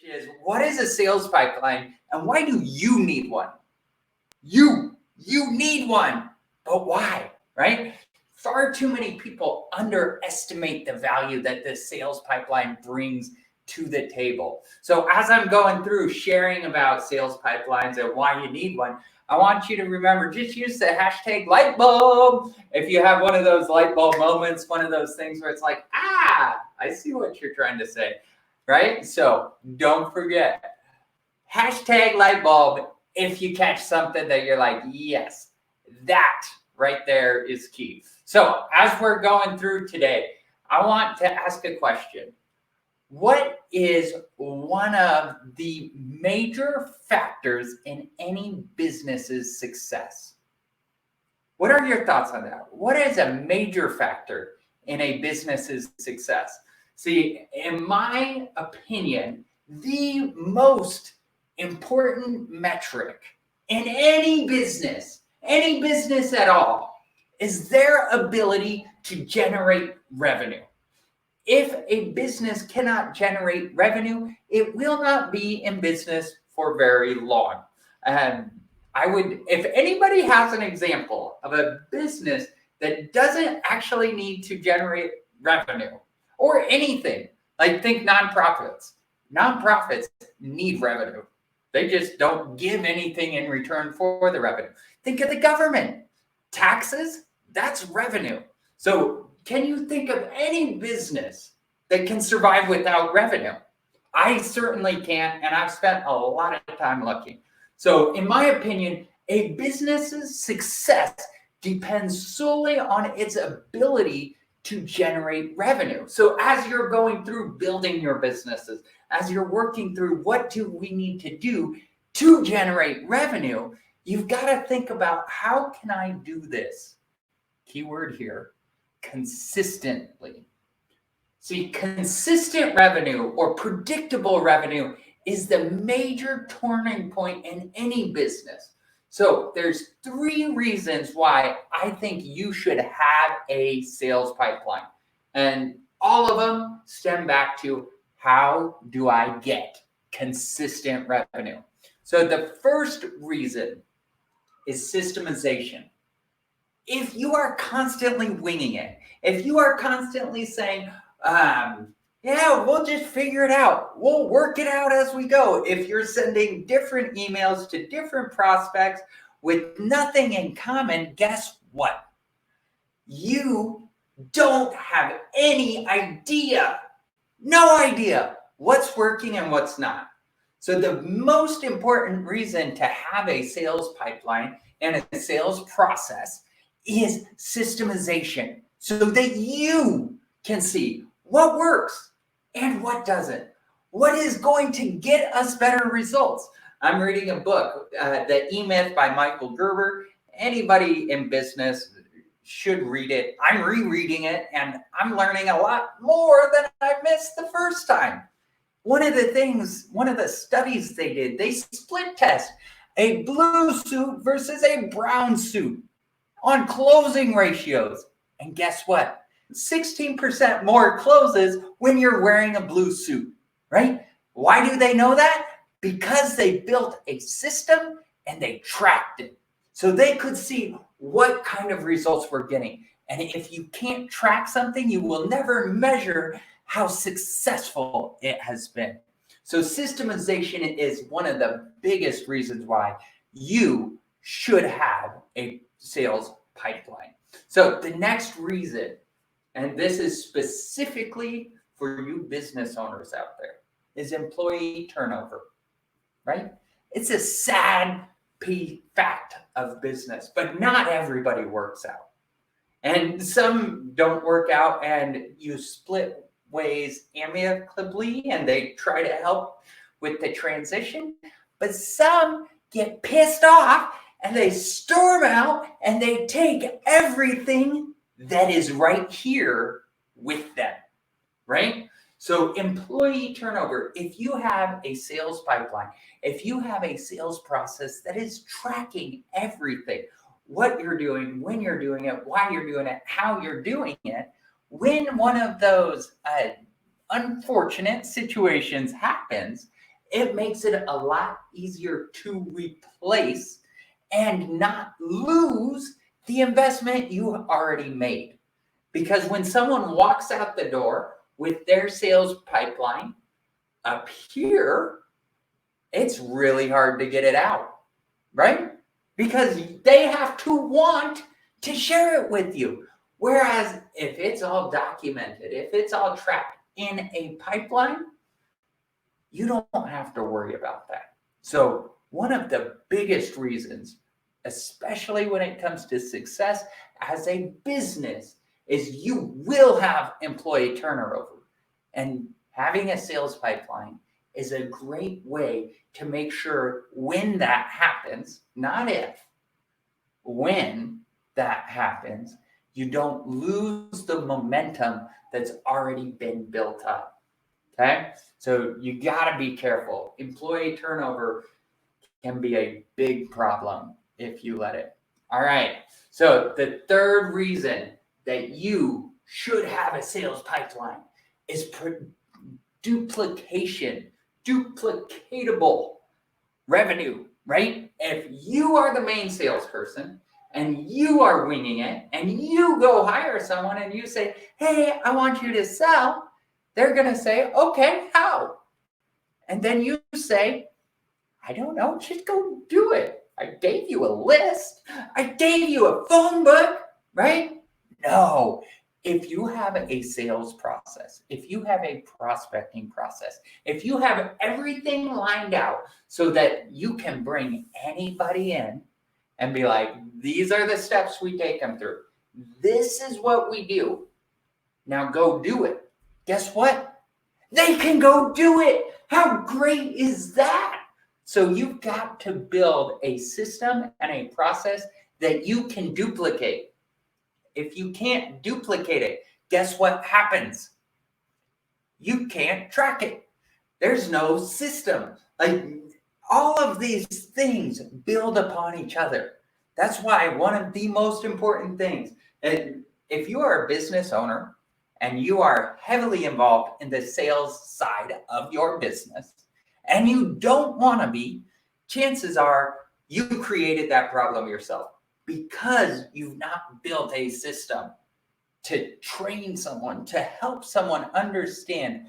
is, what is a sales pipeline and why do you need one? You need one, but why, right? Far too many people underestimate the value that the sales pipeline brings to the table. So as I'm going through sharing about sales pipelines and why you need one, I want you to remember, just use the hashtag light bulb. If you have one of those light bulb moments, one of those things where it's like, I see what you're trying to say, right? So don't forget, hashtag light bulb if you catch something that you're like, yes, that right there is key. So as we're going through today, I want to ask a question. What is one of the major factors in any business's success? What are your thoughts on that? What is a major factor in a business's success? See, in my opinion, the most important metric in any business at all, is their ability to generate revenue. If a business cannot generate revenue, it will not be in business for very long. If anybody has an example of a business that doesn't actually need to generate revenue or anything, like think nonprofits. Nonprofits need revenue. They just don't give anything in return for the revenue. Think of the government. Taxes, that's revenue. So can you think of any business that can survive without revenue? I certainly can't, and I've spent a lot of time looking. So in my opinion, a business's success depends solely on its ability to generate revenue. So as you're going through building your businesses, as you're working through what do we need to do to generate revenue, you've got to think about, how can I do this? Keyword here, consistently. See, consistent revenue or predictable revenue is the major turning point in any business. So there's 3 reasons why I think you should have a sales pipeline. And all of them stem back to, how do I get consistent revenue? So the first reason is systemization. If you are constantly winging it, if you are constantly saying, yeah, we'll just figure it out, we'll work it out as we go. If you're sending different emails to different prospects with nothing in common, guess what? You don't have any idea, no idea what's working and what's not. So the most important reason to have a sales pipeline and a sales process is systemization, so that you can see what works and what doesn't. What is going to get us better results? I'm reading a book, The E-Myth by Michael Gerber. Anybody in business should read it. I'm rereading it, and I'm learning a lot more than I missed the first time. One of the studies they did, they split test a blue suit versus a brown suit on closing ratios. And guess what? 16% more closes when you're wearing a blue suit, right? Why do they know that? Because they built a system and they tracked it. So they could see what kind of results we're getting. And if you can't track something, you will never measure how successful it has been. So systemization is one of the biggest reasons why you should have a sales pipeline. So the next reason, and this is specifically for you business owners out there, is employee turnover, right? It's a sad fact of business, but not everybody works out. And some don't work out, and you split ways amicably and they try to help with the transition, but some get pissed off and they storm out and they take everything that is right here with them, right? So employee turnover, if you have a sales pipeline, if you have a sales process that is tracking everything, what you're doing, when you're doing it, why you're doing it, how you're doing it, when one of those unfortunate situations happens It makes it a lot easier to replace and not lose the investment you already made. Because when someone walks out the door with their sales pipeline up here, it's really hard to get it out, right? Because they have to want to share it with you. Whereas if it's all documented, if it's all tracked in a pipeline, you don't have to worry about that. So one of the biggest reasons, especially when it comes to success as a business, is you will have employee turnover. And having a sales pipeline is a great way to make sure when that happens, not if, when that happens, you don't lose the momentum that's already been built up. Okay? So you got to be careful. Employee turnover can be a big problem if you let it. All right. So the third reason that you should have a sales pipeline is duplication, duplicatable revenue, right? If you are the main salesperson and you are winging it and you go hire someone and you say, hey, I want you to sell, they're going to say, okay, how? And then you say, I don't know, just go do it. I gave you a list. I gave you a phone book, right? No. If you have a sales process, if you have a prospecting process, if you have everything lined out so that you can bring anybody in and be like, these are the steps we take them through. This is what we do. Now go do it. Guess what? They can go do it. How great is that? So you've got to build a system and a process that you can duplicate. If you can't duplicate it, guess what happens? You can't track it. There's no system. Like all of these things build upon each other. That's why one of the most important things, if you are a business owner and you are heavily involved in the sales side of your business, and you don't want to be, chances are you created that problem yourself because you've not built a system to train someone, to help someone understand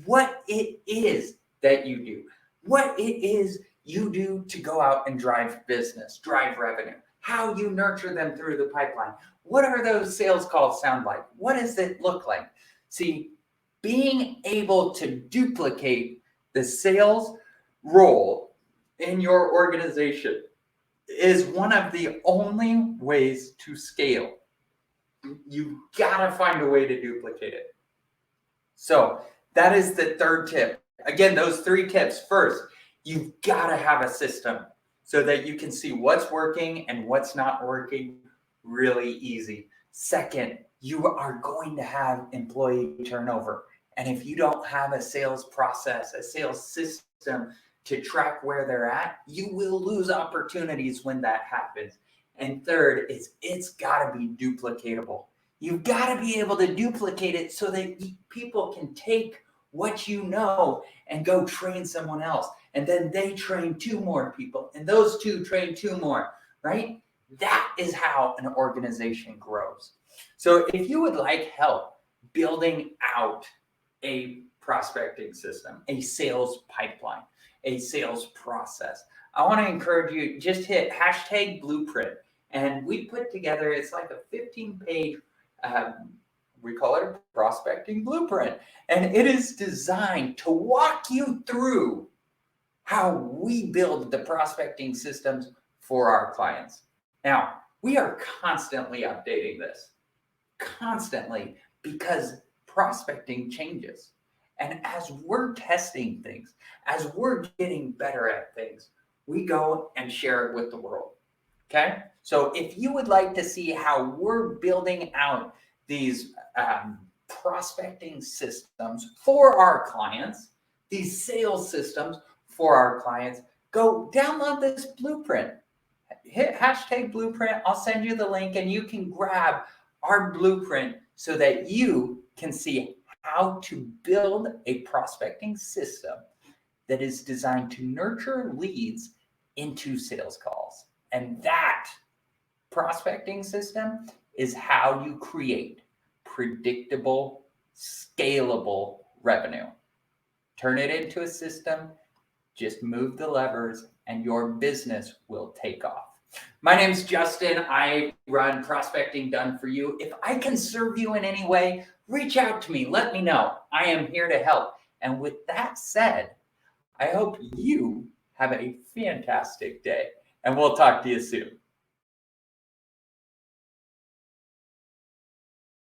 what it is that you do, what it is you do to go out and drive business, drive revenue, how you nurture them through the pipeline. What are those sales calls sound like? What does it look like? See, being able to duplicate the sales role in your organization is one of the only ways to scale. You gotta find a way to duplicate it. So that is the third tip. Again, those 3 tips. First, you've gotta have a system so that you can see what's working and what's not working really easy. Second, you are going to have employee turnover. And if you don't have a sales process, a sales system to track where they're at, you will lose opportunities when that happens. And third is it's got to be duplicatable. You've got to be able to duplicate it so that people can take what you know and go train someone else. And then they train 2 more people and those 2 train 2 more, right? That is how an organization grows. So if you would like help building out a prospecting system, a sales pipeline, a sales process, I want to encourage you, just hit #blueprint. And we put together, it's like a 15-page, we call it a prospecting blueprint. And it is designed to walk you through how we build the prospecting systems for our clients. Now, we are constantly updating this, constantly, because prospecting changes. And as we're testing things, as we're getting better at things, we go and share it with the world. Okay? So if you would like to see how we're building out these prospecting systems for our clients, these sales systems for our clients, go download this blueprint. Hit #blueprint. I'll send you the link and you can grab our blueprint so that you can see how to build a prospecting system that is designed to nurture leads into sales calls. And that prospecting system is how you create predictable, scalable revenue. Turn it into a system, just move the levers, and your business will take off. My name's Justin. I run Prospecting Done For You. If I can serve you in any way, reach out to me. Let me know. I am here to help. And with that said, I hope you have a fantastic day, and we'll talk to you soon.